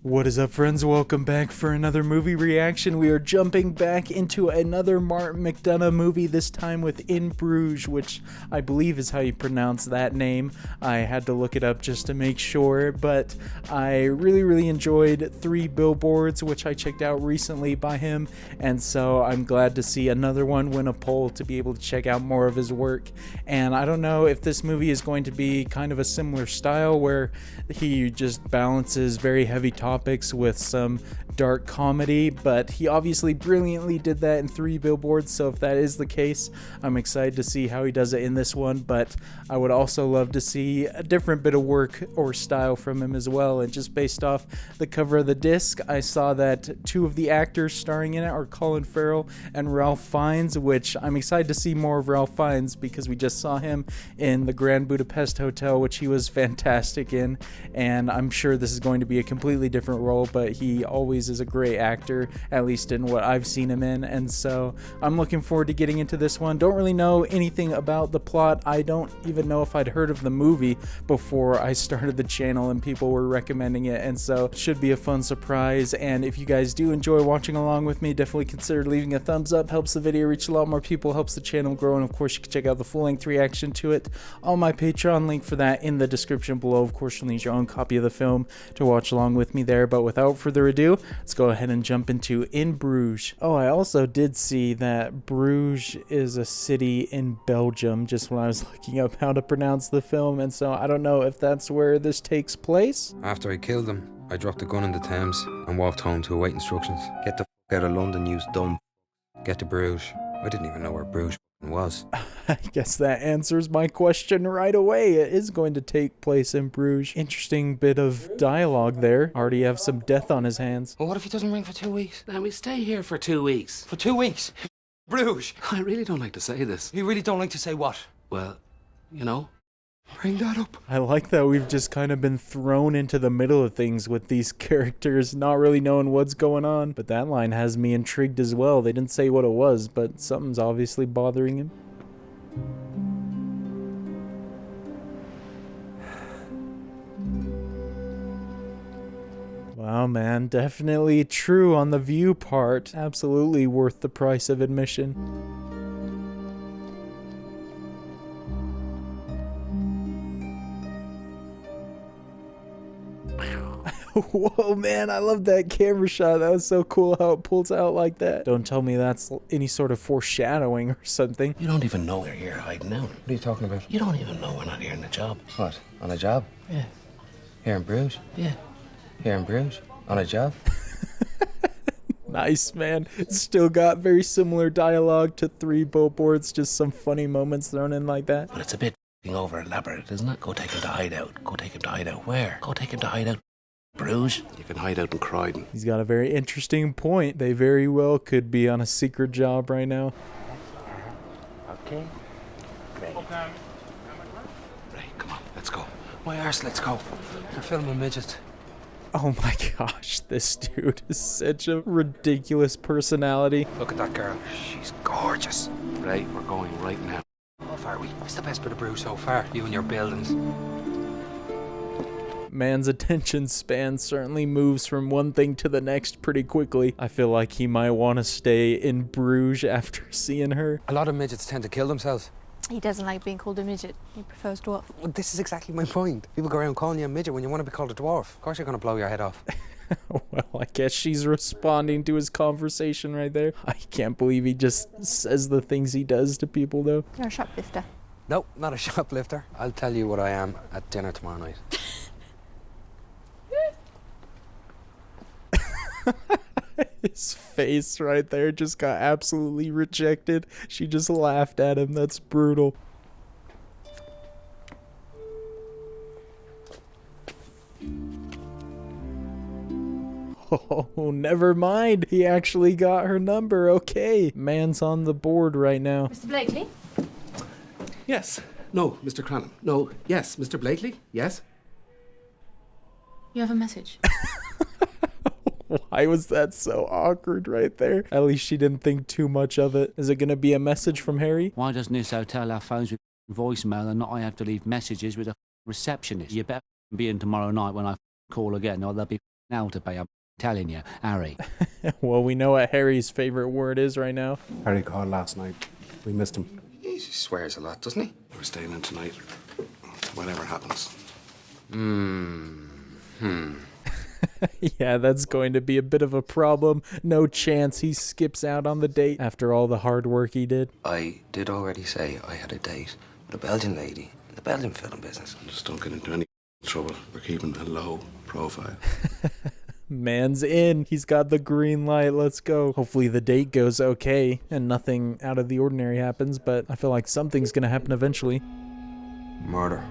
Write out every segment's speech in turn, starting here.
What is up, friends? Welcome back for another movie reaction. We are jumping back into another Martin McDonagh movie, this time with In Bruges, which I believe is how you pronounce that name. I had to look it up just to make sure, but I really enjoyed Three Billboards, which I checked out recently by him, and so I'm glad to see another one win a poll to be able to check out more of his work. And I don't know if this movie is going to be kind of a similar style where he just balances very heavy topics with some dark comedy, but he obviously brilliantly did that in Three Billboards, so if that is the case, I'm excited to see how he does it in this one. But I would also love to see a different bit of work or style from him as well. And just based off the cover of the disc, I saw that two of the actors starring in it are Colin Farrell and Ralph Fiennes, which I'm excited to see more of Ralph Fiennes because we just saw him in the Grand Budapest Hotel, which he was fantastic in, and I'm sure this is going to be a completely different role, but he always is a great actor, at least in what I've seen him in, and so I'm looking forward to getting into this one. Don't really know anything about the plot. I don't even know if I'd heard of the movie before I started the channel and people were recommending it, and so it should be a fun surprise. And if you guys do enjoy watching along with me, definitely consider leaving a thumbs up. Helps the video reach a lot more people, helps the channel grow, and of course you can check out the full-length reaction to it on my Patreon. Link for that in the description below. Of course you'll need your own copy of the film to watch along with me there, but without further ado, let's go ahead and jump into In Bruges. Oh, I also did see that Bruges is a city in Belgium just when I was looking up how to pronounce the film, and so I don't know if that's where this takes place. After I killed him, I dropped the gun in the Thames and walked home to await instructions. Get the f*** out of London, you dumb f***. Get to Bruges. I didn't even know where Bruges was. I guess that answers my question right away. It is going to take place in Bruges. Interesting bit of dialogue there. Already have some death on his hands. Well, what if he doesn't ring for 2 weeks? Now we stay here for 2 weeks. For 2 weeks? Bruges! I really don't like to say this. You really don't like to say what? Well, you know. Bring that up. I like that we've just kind of been thrown into the middle of things with these characters, not really knowing what's going on. But that line has me intrigued as well. They didn't say what it was, but something's obviously bothering him. Wow, man, definitely true on the view part. Absolutely worth the price of admission. Whoa, man, I love that camera shot. That was so cool how it pulls out like that. Don't tell me that's any sort of foreshadowing or something. You don't even know we're here hiding out. What are you talking about? You don't even know we're not here on the job. What? On a job? Yeah. Here in Bruges? Yeah. Here in Bruges? On a job? Nice, man. Still got very similar dialogue to Three Billboards, just some funny moments thrown in like that. But it's a bit over elaborate, isn't it? Go take him to hideout. Go take him to hideout. Where? Go take him to hideout. Bruges? You can hide out in Croydon. He's got a very interesting point. They very well could be on a secret job right now. Okay. Right, come on, let's go. My arse, let's go. You're filming midgets. Oh my gosh, this dude is such a ridiculous personality. Look at that girl. She's gorgeous. Right, we're going right now. How far are we? What's the best bit of Bruges so far? You and your buildings. Man's attention span certainly moves from one thing to the next pretty quickly. I feel like he might want to stay in Bruges after seeing her. A lot of midgets tend to kill themselves. He doesn't like being called a midget. He prefers dwarf. Well, this is exactly my point. People go around calling you a midget when you want to be called a dwarf. Of course you're going to blow your head off. Well, I guess she's responding to his conversation right there. I can't believe he just says the things he does to people, though. You're a shoplifter. Nope, not a shoplifter. I'll tell you what I am at dinner tomorrow night. His face right there just got absolutely rejected. She just laughed at him. That's brutal. Oh, never mind. He actually got her number. Okay. Man's on the board right now. Mr. Blakely? Yes. No, Mr. Cranham. No. Yes, Mr. Blakely. Yes. You have a message. Why was that so awkward right there? At least she didn't think too much of it. Is it going to be a message from Harry? Why doesn't this hotel have phones with voicemail and not I have to leave messages with a receptionist? You better be in tomorrow night when I call again or they'll be now to be, I'm telling you, Harry. Well, we know what Harry's favorite word is right now. Harry called last night. We missed him. He swears a lot, doesn't he? We're staying in tonight. Whatever happens. Yeah, that's going to be a bit of a problem. No chance he skips out on the date after all the hard work he did. I did already say I had a date with a Belgian lady in the Belgian film business. Just don't get into any trouble. We're keeping a low profile. Man's in. He's got the green light. Let's go. Hopefully the date goes okay and nothing out of the ordinary happens, but I feel like something's going to happen eventually. Murder.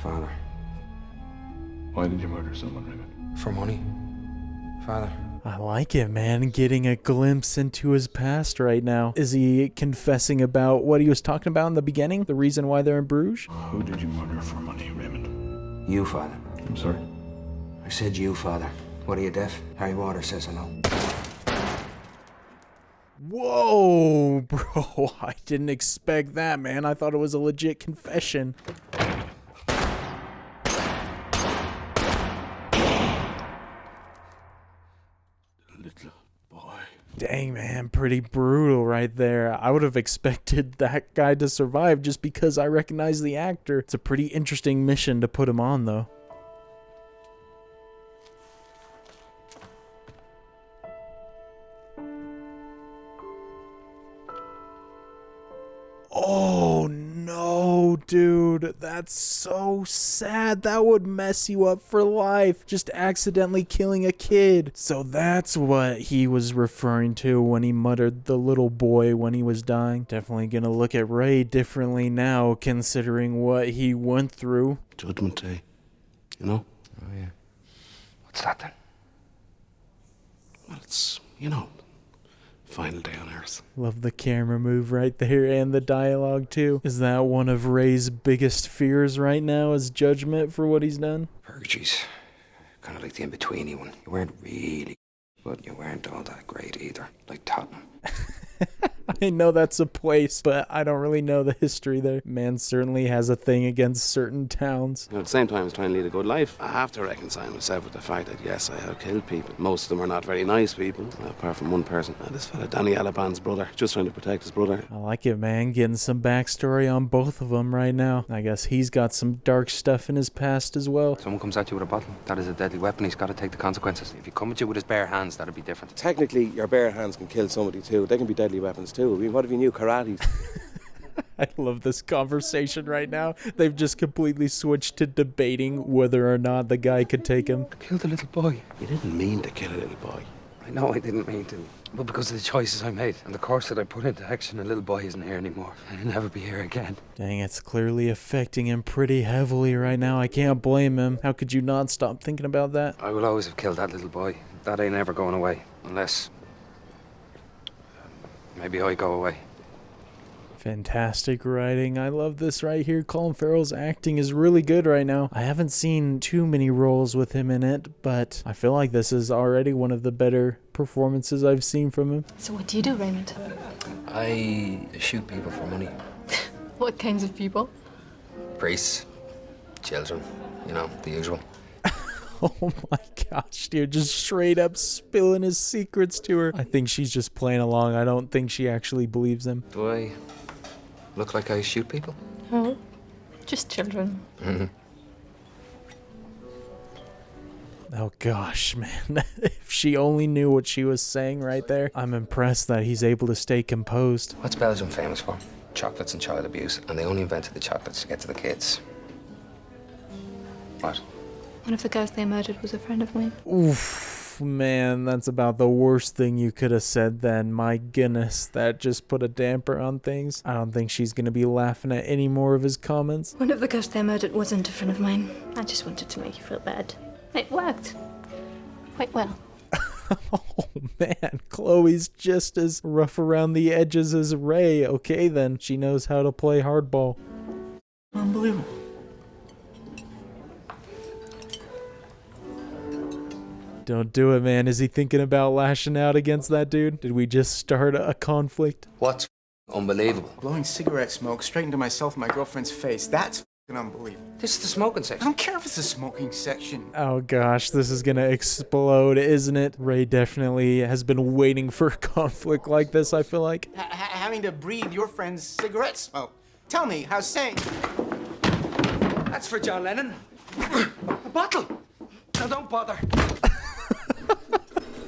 Father. Why did you murder someone, Raymond? For money. Father. I like it, man. Getting a glimpse into his past right now. Is he confessing about what he was talking about in the beginning? The reason why they're in Bruges? Who did you murder for money, Raymond? You, Father. I'm sorry? I said you, Father. What are you, deaf? Harry Waters says I know. Whoa, bro. I didn't expect that, man. I thought it was a legit confession. Little boy. Dang, man, pretty brutal right there. I would have expected that guy to survive just because I recognize the actor. It's a pretty interesting mission to put him on, though. Oh no, dude, that's so sad. That would mess you up for life, just accidentally killing a kid. So that's what he was referring to when he muttered the little boy when he was dying. Definitely gonna look at Ray differently now, considering what he went through. Judgment Day. You know? Oh, yeah. What's that then? Well, it's, final day on Earth. Love the camera move right there and the dialogue too. Is that one of Ray's biggest fears right now, is judgment for what he's done? Purgatory's kind of like the in-betweeny one. You weren't really, but you weren't all that great either. Like Tottenham. I know that's a place, but I don't really know the history there. Man certainly has a thing against certain towns. At the same time as trying to lead a good life, I have to reconcile myself with the fact that, yes, I have killed people. Most of them are not very nice people, apart from one person. This fella, Danny Alaban's brother, just trying to protect his brother. I like it, man. Getting some backstory on both of them right now. I guess he's got some dark stuff in his past as well. Someone comes at you with a bottle. That is a deadly weapon. He's got to take the consequences. If he come at you with his bare hands, that'd be different. Technically, your bare hands can kill somebody too. They can be deadly weapons too. I mean, what if you knew karate? I love this conversation right now. They've just completely switched to debating whether or not the guy could take him. Kill the little boy. You didn't mean to kill a little boy. I know I didn't mean to. But because of the choices I made and the course that I put into action, the little boy isn't here anymore. And he'll never be here again. Dang, it's clearly affecting him pretty heavily right now. I can't blame him. How could you not stop thinking about that? I will always have killed that little boy. That ain't ever going away. Unless... maybe I go away. Fantastic writing. I love this right here. Colin Farrell's acting is really good right now. I haven't seen too many roles with him in it, but I feel like this is already one of the better performances I've seen from him. So what do you do, Raymond? I shoot people for money. What kinds of people? Priests, children, the usual. Oh my gosh, dude, just straight up spilling his secrets to her. I think she's just playing along. I don't think she actually believes him. Do I look like I shoot people? No, just children. Mm-hmm. Oh gosh, man. If she only knew what she was saying right there. I'm impressed that he's able to stay composed. What's Belgium famous for? Chocolates and child abuse. And they only invented the chocolates to get to the kids. What? One of the girls they murdered was a friend of mine. Oof, man, that's about the worst thing you could have said then. My goodness, that just put a damper on things. I don't think she's gonna be laughing at any more of his comments. One of the girls they murdered wasn't a friend of mine. I just wanted to make you feel bad. It worked. Quite well. Oh man, Chloe's just as rough around the edges as Ray. Okay then, she knows how to play hardball. Unbelievable. Don't do it, man. Is he thinking about lashing out against that dude? Did we just start a conflict? What's unbelievable? Blowing cigarette smoke straight into myself and my girlfriend's face. That's unbelievable. This is the smoking I section. don't care if it's a smoking section. Oh gosh, this is gonna explode, isn't it? Ray definitely has been waiting for a conflict like this, I feel like. Having to breathe your friend's cigarette smoke. Tell me, how's saying? That's for John Lennon. A bottle. Now don't bother.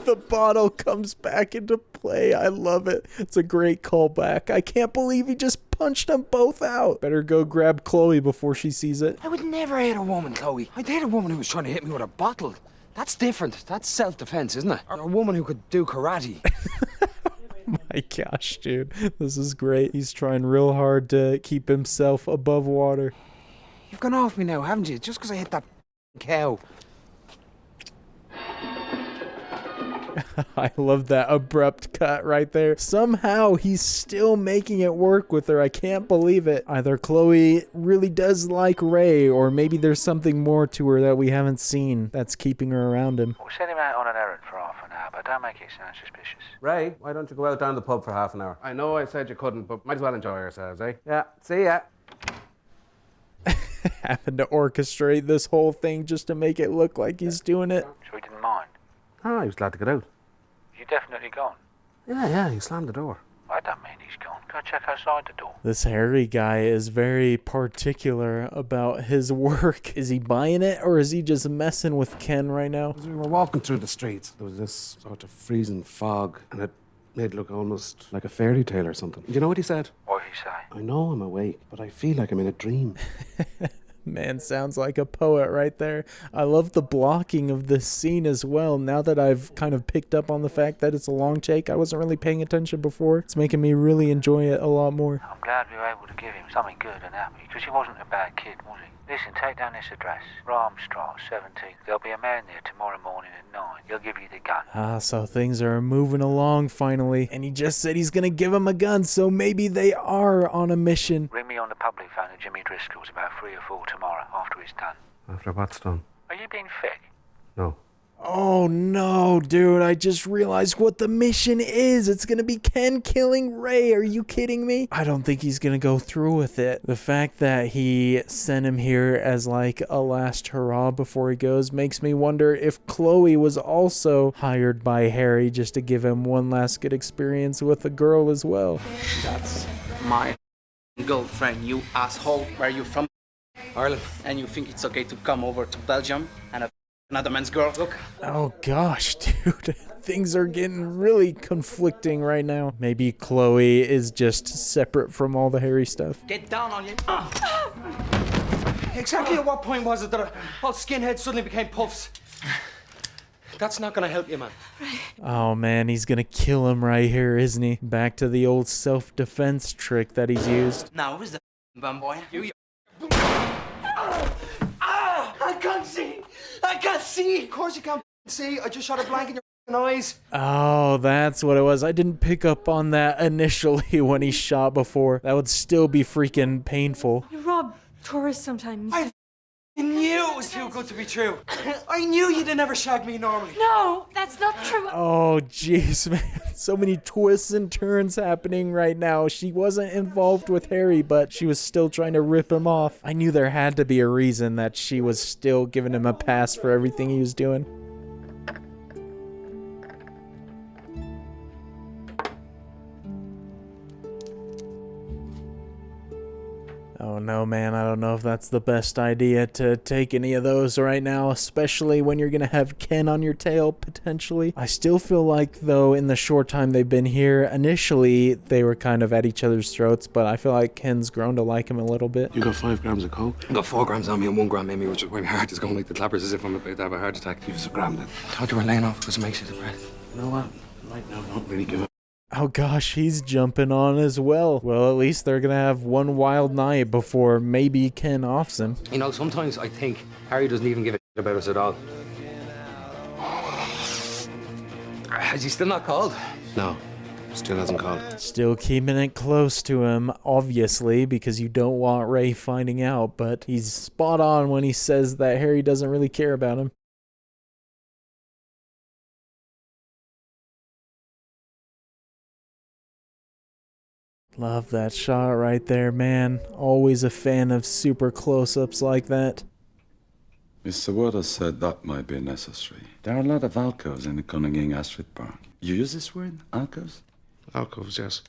The bottle comes back into play. I love it. It's a great callback. I can't believe he just punched them both out. Better go grab Chloe before she sees it. I would never hate a woman, Chloe. I'd hate a woman who was trying to hit me with a bottle. That's different. That's self-defense, isn't it? Or a woman who could do karate. My gosh, dude. This is great. He's trying real hard to keep himself above water. You've gone off me now, haven't you? Just because I hit that cow. I love that abrupt cut right there. Somehow he's still making it work with her. I can't believe it. Either Chloe really does like Ray, or maybe there's something more to her that we haven't seen that's keeping her around him. We'll send him out on an errand for half an hour, but don't make it sound suspicious. Ray, why don't you go out down the pub for half an hour? I know I said you couldn't, but might as well enjoy yourselves, eh? Yeah, see ya. Having to orchestrate this whole thing just to make it look like he's doing it. So he didn't mind. Oh, he was glad to get out. You definitely gone. Yeah, he slammed the door. I don't mean he's gone. Go check outside the door. This Harry guy is very particular about his work. Is he buying it, or is he just messing with Ken right now? As we were walking through the streets, there was this sort of freezing fog, and it made it look almost like a fairy tale or something. Do you know what he said? What did he say? I know I'm awake, but I feel like I'm in a dream. Man, sounds like a poet right there. I love the blocking of this scene as well. Now that I've kind of picked up on the fact that it's a long take, I wasn't really paying attention before. It's making me really enjoy it a lot more. I'm glad we were able to give him something good and happy, because he wasn't a bad kid, was he? Listen, take down this address. Ramstraat, 17th. There'll be a man there tomorrow morning at 9. He'll give you the gun. Ah, so things are moving along finally. And he just said he's gonna give him a gun, so maybe they are on a mission. Ring me on the public phone at Jimmy Driscoll's about 3 or 4 tomorrow, after it's done. After what's done? Are you being thick? No. Oh no, dude, I just realized what the mission is. It's gonna be Ken killing Ray. Are you kidding me? I don't think he's gonna go through with it. The fact that he sent him here as like a last hurrah before he goes makes me wonder if Chloe was also hired by Harry just to give him one last good experience with a girl as well. That's my girlfriend, you asshole. Where are you from? Ireland. And you think it's okay to come over to Belgium and another man's girl? Look. Oh gosh, dude. Things are getting really conflicting right now. Maybe Chloe is just separate from all the Harry stuff. Get down on you. Exactly at what point was it that all skinheads suddenly became puffs? That's not gonna help you, man. Oh man, he's gonna kill him right here, isn't he? Back to the old self-defense trick that he's used. Now, who's the bum boy? You. I can't see! I can't see! Of course you can't see. I just shot a blank in your eyes. Oh, that's what it was. I didn't pick up on that initially when he shot before. That would still be freaking painful. You rob tourists sometimes. I knew it was too good to be true. I knew you'd never shag me normally. No, that's not true. Oh, jeez, man. So many twists and turns happening right now. She wasn't involved with Harry, but she was still trying to rip him off. I knew there had to be a reason that she was still giving him a pass for everything he was doing. Oh no, man, I don't know if that's the best idea to take any of those right now, especially when you're gonna have Ken on your tail, potentially. I still feel like, though, in the short time they've been here, initially they were kind of at each other's throats, but I feel like Ken's grown to like him a little bit. You got 5 grams of coke? I got 4 grams on me and 1 gram in me, which is why my heart is going like the clappers as if I'm about to have a heart attack. Give us a gram then. I thought you were laying off because it makes you depressed. You know what? Right now, I don't really give a... Oh gosh, he's jumping on as well. Well, at least they're gonna have one wild night before maybe Ken offs him. You know, sometimes I think Harry doesn't even give a shit about us at all. Has he still not called? No. Still hasn't called. Still keeping it close to him, obviously, because you don't want Ray finding out, but he's spot on when he says that Harry doesn't really care about him. Love that shot right there, man. Always a fan of super close-ups like that. Mr. Waters said that might be necessary. There are a lot of alcoves in the Cunningham Astrid Park. You use this word, alcoves? Alcoves, yes.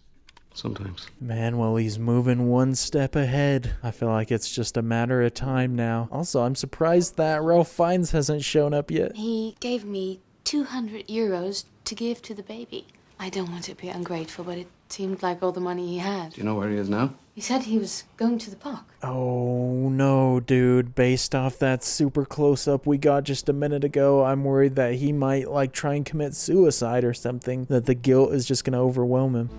Sometimes. Man, well, he's moving one step ahead. I feel like it's just a matter of time now. Also, I'm surprised that Ralph Fiennes hasn't shown up yet. He gave me 200 euros to give to the baby. I don't want to be ungrateful, but it seemed like all the money he had. Do you know where he is now? He said he was going to the park. Oh no, dude. Based off that super close-up we got just a minute ago, I'm worried that he might, like, try and commit suicide or something. That the guilt is just gonna overwhelm him.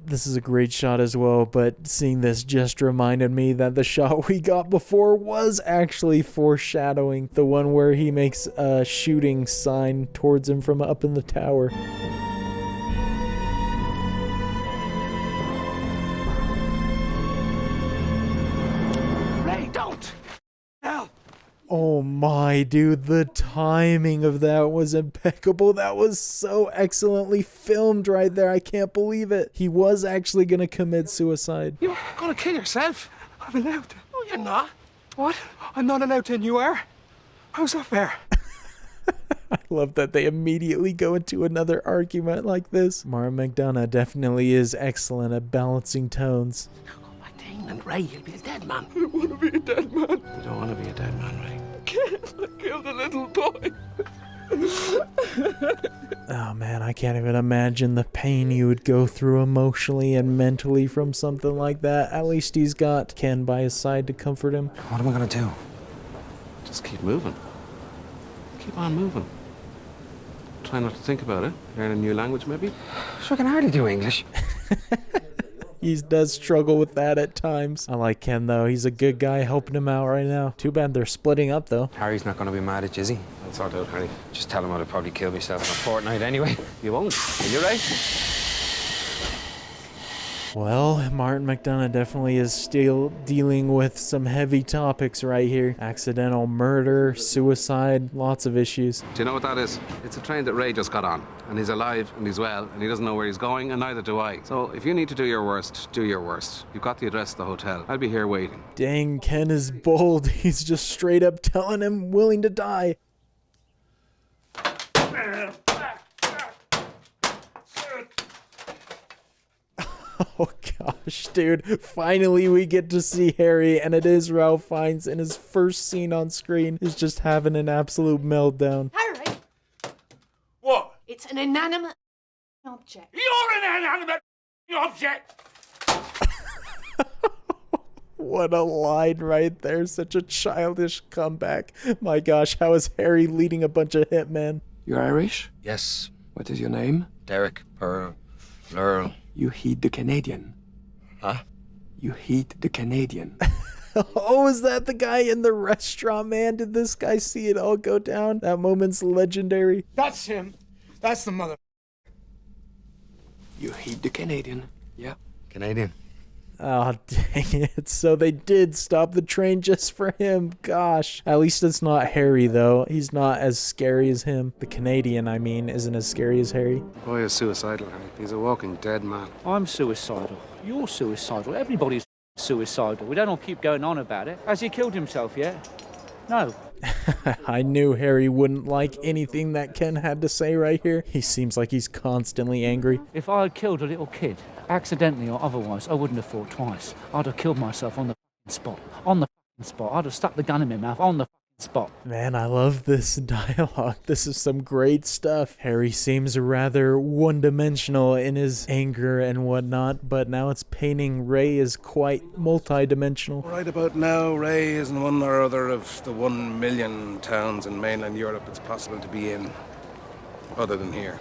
This is a great shot as well, but seeing this just reminded me that the shot we got before was actually foreshadowing the one where he makes a shooting sign towards him from up in the tower. Ray, don't! Hell! Oh my, dude, the timing of that was impeccable. That was so excellently filmed right there. I can't believe it. He was actually gonna commit suicide. You're gonna kill yourself? I'm allowed to. No, you're not. What? I'm not allowed to and you are? How's that fair? I love that they immediately go into another argument like this. Martin McDonagh definitely is excellent at balancing tones. And Ray, you'll be a dead man. I don't want to be a dead man. You don't want to be a dead man, Ray. I can't. I killed a little boy. Oh man, I can't even imagine the pain you would go through emotionally and mentally from something like that. At least he's got Ken by his side to comfort him. What am I gonna do? Just keep moving. Keep on moving. Try not to think about it. Learn a new language, maybe? Sure, I can hardly do English. He does struggle with that at times. I like Ken, though. He's a good guy helping him out right now. Too bad they're splitting up, though. Harry's not gonna be mad at you, is he? I'll sort out, Harry. Just tell him I'd probably kill myself in a fortnight anyway. You won't, will you, Ray? Well, Martin McDonagh definitely is still dealing with some heavy topics right here. Accidental murder, suicide, lots of issues. Do you know what that is? It's a train that Ray just got on. And he's alive and he's well and he doesn't know where he's going and neither do I. So if you need to do your worst, do your worst. You've got the address of the hotel. I'll be here waiting. Dang, Ken is bold. He's just straight up telling him willing to die. Oh gosh, dude. Finally we get to see Harry, and it is Ralph Fiennes in his first scene on screen. He's just having an absolute meltdown. Harry! What? It's an inanimate object. You're an inanimate object! What a line right there. Such a childish comeback. My gosh, how is Harry leading a bunch of hitmen? You're Irish? Yes. What is your name? Derek, Pearl, Earl. You heed the Canadian. Huh? You heed the Canadian. Oh, is that the guy in the restaurant, man? Did this guy see it all go down? That moment's legendary. That's him. That's the mother. You heed the Canadian. Yeah. Canadian. Oh, dang it. So they did stop the train just for him. Gosh. At least it's not Harry, though. He's not as scary as him. The Canadian, I mean, isn't as scary as Harry. The boy is suicidal, Harry. He's a walking dead man. I'm suicidal. You're suicidal. Everybody's suicidal. We don't all keep going on about it. Has he killed himself yet? No. I knew Harry wouldn't like anything that Ken had to say right here. He seems like he's constantly angry. If I had killed a little kid, accidentally or otherwise, I wouldn't have thought twice. I'd have killed myself on the spot. On the spot. I'd have stuck the gun in my mouth on the spot. Man, I love this dialogue. This is some great stuff. Harry seems rather one-dimensional in his anger and whatnot, but now it's painting Ray as quite multi-dimensional. Right about now, Ray is in one or other of the 1 million towns in mainland Europe it's possible to be in, other than here.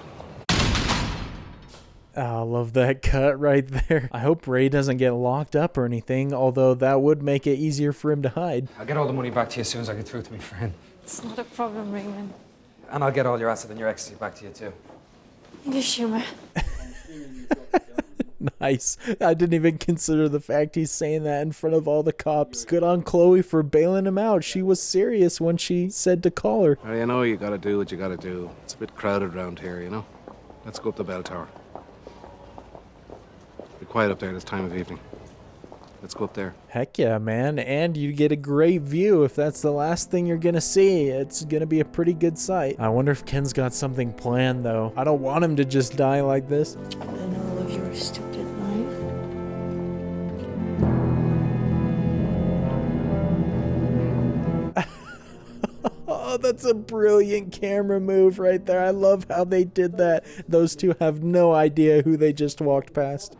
Oh, I love that cut right there. I hope Ray doesn't get locked up or anything, although that would make it easier for him to hide. I'll get all the money back to you as soon as I get through to my friend. It's not a problem, Raymond. And I'll get all your acid and your ecstasy back to you too. English humor. Nice. I didn't even consider the fact he's saying that in front of all the cops. Good on Chloe for bailing him out. She was serious when she said to call her. Well, you know you gotta do what you gotta do. It's a bit crowded around here, you know? Let's go up the bell tower. Be quiet up there this time of evening. Let's go up there. Heck yeah, man. And you get a great view if that's the last thing you're gonna see. It's gonna be a pretty good sight. I wonder if Ken's got something planned, though. I don't want him to just die like this. And all of your stupid life. Oh, that's a brilliant camera move right there. I love how they did that. Those two have no idea who they just walked past.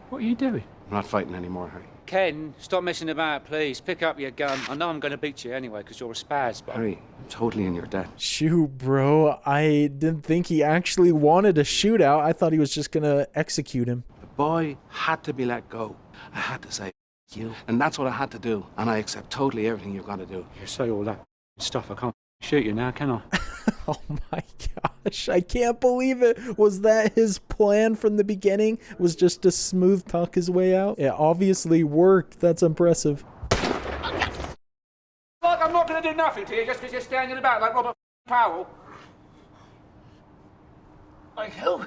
What are you doing? I'm not fighting anymore, Harry. Ken, stop messing about, please. Pick up your gun. I know I'm going to beat you anyway, because you're a spaz, but... Harry, I'm totally in your debt. Shoot, bro. I didn't think he actually wanted a shootout. I thought he was just gonna execute him. The boy had to be let go. I had to say you. And that's what I had to do. And I accept totally everything you've got to do. You say all that stuff, I can't shoot you now, can I? Oh my gosh, I can't believe it. Was that his plan from the beginning? Was just to smooth talk his way out? It obviously worked. That's impressive. Like I'm not going to do nothing to you just because you're standing about like Robert Powell. Like who?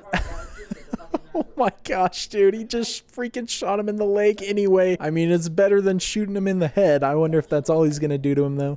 Oh my gosh, dude, he just freaking shot him in the leg anyway. I mean, it's better than shooting him in the head. I wonder if that's all he's gonna do to him, though.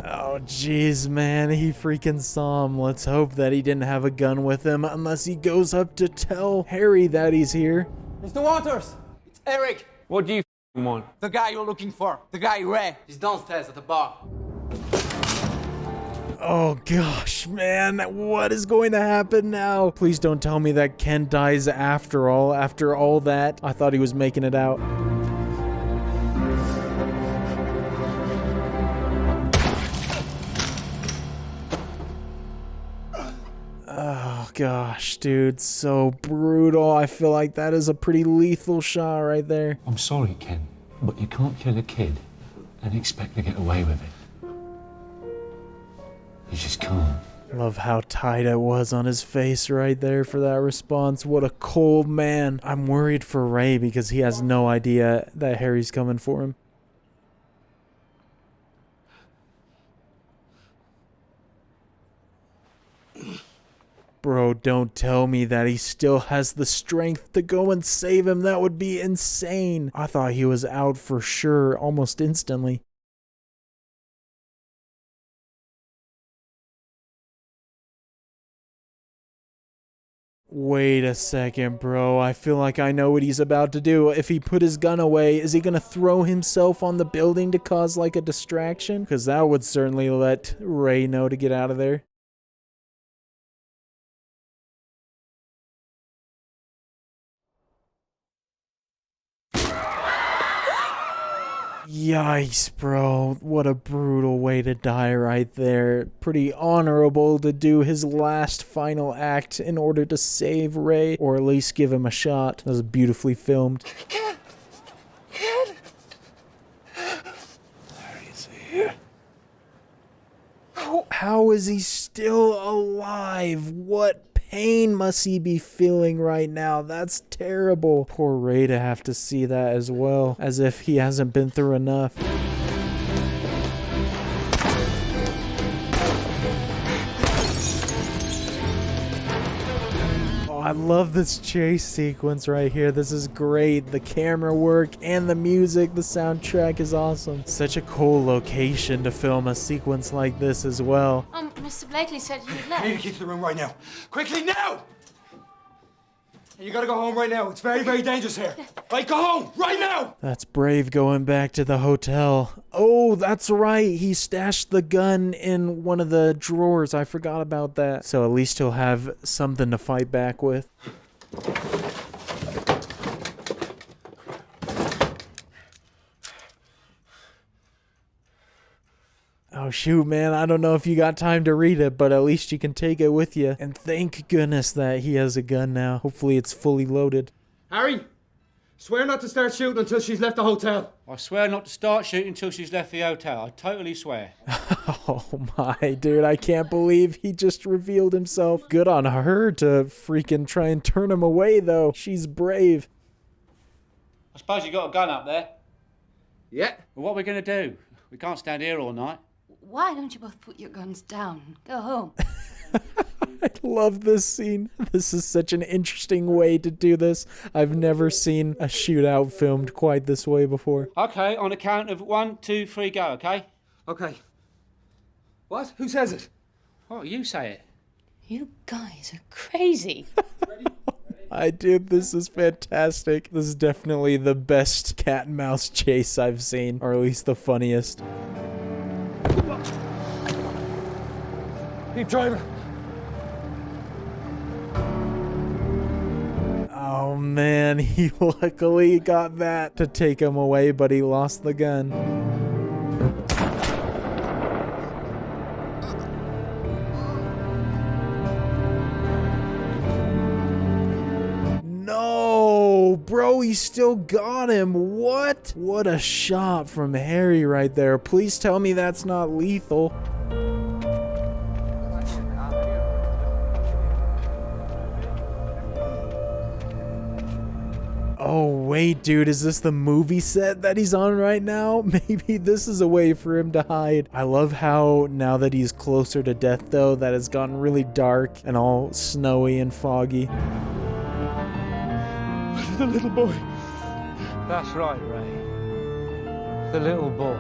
Oh, jeez, man, he freaking saw him. Let's hope that he didn't have a gun with him, unless he goes up to tell Harry that he's here. Mr. Waters, it's Eric. What do you want? The guy you're looking for. The guy Ray. He's downstairs at the bar. Oh gosh, man, what is going to happen now? Please don't tell me that Ken dies after all that. I thought he was making it out. Oh gosh, dude, so brutal. I feel like that is a pretty lethal shot right there. I'm sorry, Ken, but you can't kill a kid and expect to get away with it. You just can't. Love how tight it was on his face right there for that response. What a cold man. I'm worried for Ray because he has no idea that Harry's coming for him. Bro, don't tell me that he still has the strength to go and save him. That would be insane. I thought he was out for sure almost instantly. Wait a second, bro. I feel like I know what he's about to do. If he put his gun away, is he gonna throw himself on the building to cause like a distraction? Because that would certainly let Ray know to get out of there. Yikes, bro. What a brutal way to die right there. Pretty honorable to do his last final act in order to save Ray, or at least give him a shot. That was beautifully filmed. Ken! Harry's here. How is he still alive? What pain must he be feeling right now? That's terrible. Poor Ray to have to see that as well, as if he hasn't been through enough. Oh, I love this chase sequence right here. This is great. The camera work and the music, the soundtrack is awesome. Such a cool location to film a sequence like this as well. Mr. Blakely said you left. I need to get to the room right now. Quickly, now! You gotta go home right now. It's very, very dangerous here. Right, go home, right now! That's brave going back to the hotel. Oh, that's right. He stashed the gun in one of the drawers. I forgot about that. So at least he'll have something to fight back with. Oh shoot, man, I don't know if you got time to read it, but at least you can take it with you. And thank goodness that he has a gun now. Hopefully it's fully loaded. Harry! Swear not to start shooting until she's left the hotel. I swear not to start shooting until she's left the hotel. I totally swear. Oh my, dude, I can't believe he just revealed himself. Good on her to freaking try and turn him away, though. She's brave. I suppose you got a gun up there? Yeah. Well, what are we going to do? We can't stand here all night. Why don't you both put your guns down? Go home. I love this scene. This is such an interesting way to do this. I've never seen a shootout filmed quite this way before. Okay, on a count of 1, 2, 3, go, okay? Okay. What? Who says it? Oh, you say it. You guys are crazy. Dude, this is fantastic. This is definitely the best cat and mouse chase I've seen, or at least the funniest. Keep driving. Oh man, he luckily got that to take him away, but he lost the gun. No, bro, he still got him. What? What a shot from Harry right there. Please tell me that's not lethal. Oh, wait, dude, is this the movie set that he's on right now? Maybe this is a way for him to hide. I love how now that he's closer to death, though, that it's gotten really dark and all snowy and foggy. The little boy. That's right, Ray. The little boy.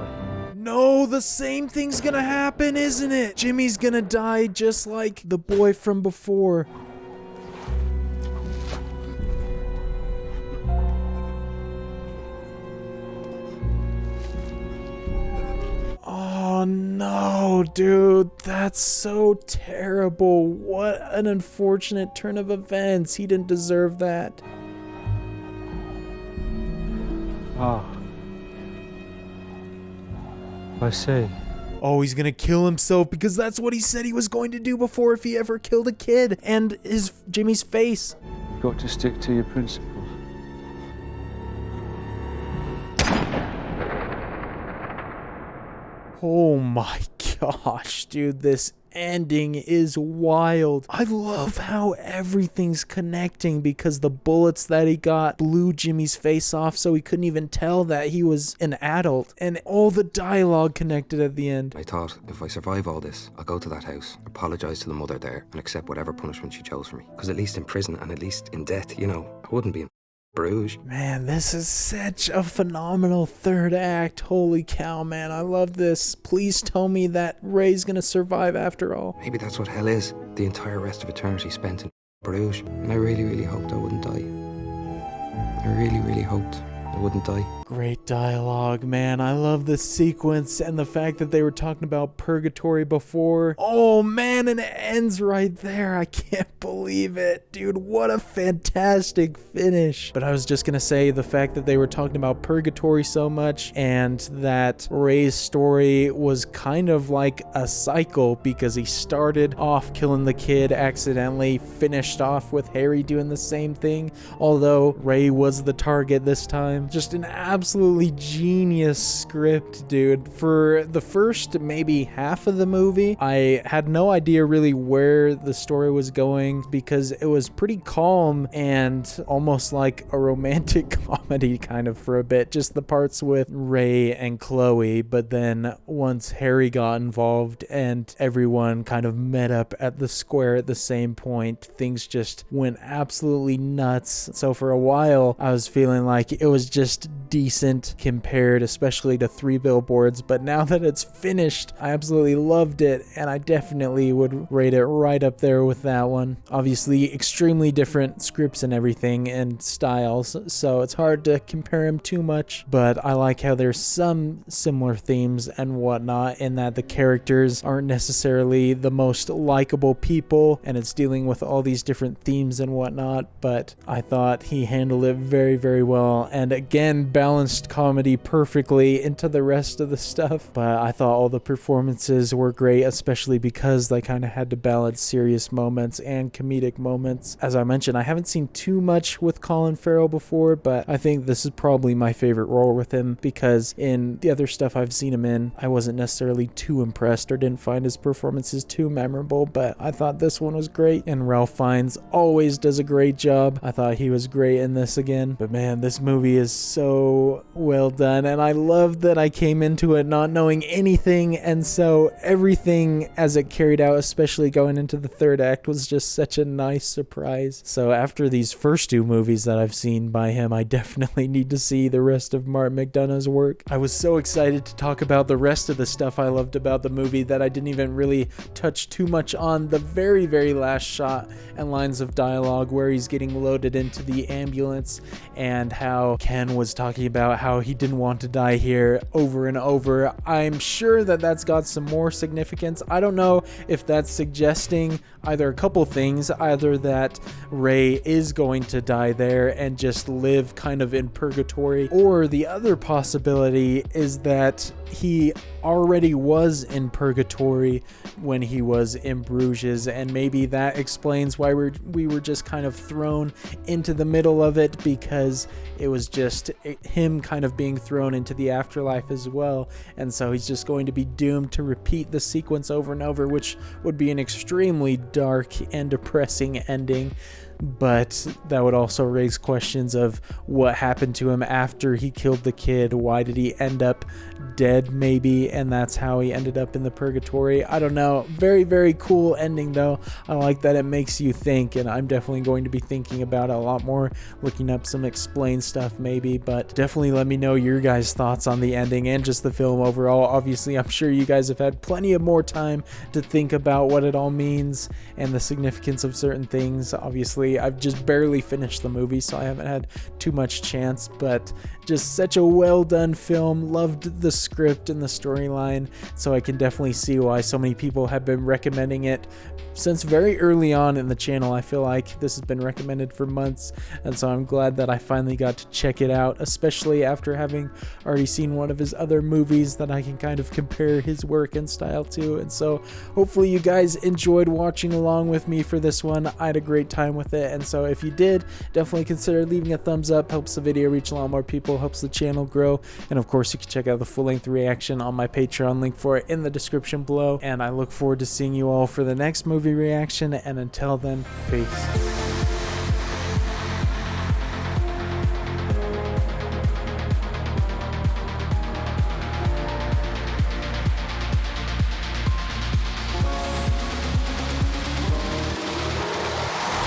No, the same thing's gonna happen, isn't it? Jimmy's gonna die just like the boy from before. Oh no, dude, that's so terrible. What an unfortunate turn of events. He didn't deserve that. Ah. I see. Oh, he's gonna kill himself because that's what he said he was going to do before if he ever killed a kid. And Jimmy's face. You've got to stick to your principles. Oh my gosh, dude, this ending is wild. I love how everything's connecting because the bullets that he got blew Jimmy's face off so he couldn't even tell that he was an adult, and all the dialogue connected at the end. I thought, if I survive all this, I'll go to that house, apologise to the mother there, and accept whatever punishment she chose for me. Because at least in prison and at least in death, you know, I wouldn't be in Bruges. Man, this is such a phenomenal third act. Holy cow, man. I love this. Please tell me that Ray's gonna survive after all. Maybe that's what hell is. The entire rest of eternity spent in Bruges. And I really, really hoped I wouldn't die. I really, really hoped I wouldn't die. Great dialogue, man. I love this sequence and the fact that they were talking about purgatory before. Oh man, and it ends right there. I can't believe it. Dude, what a fantastic finish. But I was just gonna say the fact that they were talking about purgatory so much and that Ray's story was kind of like a cycle because he started off killing the kid accidentally, finished off with Harry doing the same thing, although Ray was the target this time. Just an absolutely genius script, dude. For the first maybe half of the movie, I had no idea really where the story was going because it was pretty calm and almost like a romantic comedy kind of for a bit, just the parts with Ray and Chloe. But then once Harry got involved and everyone kind of met up at the square at the same point, things just went absolutely nuts. So for a while, I was feeling like it was just decent compared especially to Three Billboards, but now that it's finished, I absolutely loved it, and I definitely would rate it right up there with that one. Obviously extremely different scripts and everything and styles, so it's hard to compare them too much, but I like how there's some similar themes and whatnot in that the characters aren't necessarily the most likable people and it's dealing with all these different themes and whatnot, but I thought he handled it very, very well. And again balanced comedy perfectly into the rest of the stuff. But I thought all the performances were great, especially because they kind of had to balance serious moments and comedic moments. As I mentioned, I haven't seen too much with Colin Farrell before, but I think this is probably my favorite role with him, because in the other stuff I've seen him in, I wasn't necessarily too impressed or didn't find his performances too memorable, but I thought this one was great, and Ralph Fiennes always does a great job. I thought he was great in this again. But man, this movie is so well done, and I love that I came into it not knowing anything, and so everything as it carried out, especially going into the third act, was just such a nice surprise. So after these first two movies that I've seen by him, I definitely need to see the rest of Martin McDonagh's work. I was so excited to talk about the rest of the stuff I loved about the movie that I didn't even really touch too much on the very, very last shot and lines of dialogue where he's getting loaded into the ambulance, and how Ken was talking about how he didn't want to die here over and over. I'm sure that that's got some more significance. I don't know if that's suggesting either a couple things, either that Ray is going to die there and just live kind of in purgatory, or the other possibility is that he already was in purgatory when he was in Bruges, and maybe that explains why we were just kind of thrown into the middle of it, because it was just him kind of being thrown into the afterlife as well, and so he's just going to be doomed to repeat the sequence over and over, which would be an extremely dark and depressing ending. But that would also raise questions of what happened to him after he killed the kid. Why did he end up dead, maybe, and that's how he ended up in the purgatory? I don't know. Very, very cool ending, though. I like that it makes you think, and I'm definitely going to be thinking about it a lot more, looking up some explained stuff maybe. But definitely let me know your guys' thoughts on the ending and just the film overall. Obviously, I'm sure you guys have had plenty of more time to think about what it all means and the significance of certain things. Obviously, I've just barely finished the movie, so I haven't had too much chance, but just such a well done film. Loved the script and the storyline, so I can definitely see why so many people have been recommending it since very early on in the channel. I feel like this has been recommended for months, and so I'm glad that I finally got to check it out, especially after having already seen one of his other movies that I can kind of compare his work and style to. And so hopefully you guys enjoyed watching along with me for this one. I had a great time with it, and so if you did, definitely consider leaving a thumbs up. Helps the video reach a lot more people, helps the channel grow, and of course you can check out the full-length reaction on my Patreon, link for it in the description below. And I look forward to seeing you all for the next movie reaction, and until then, peace.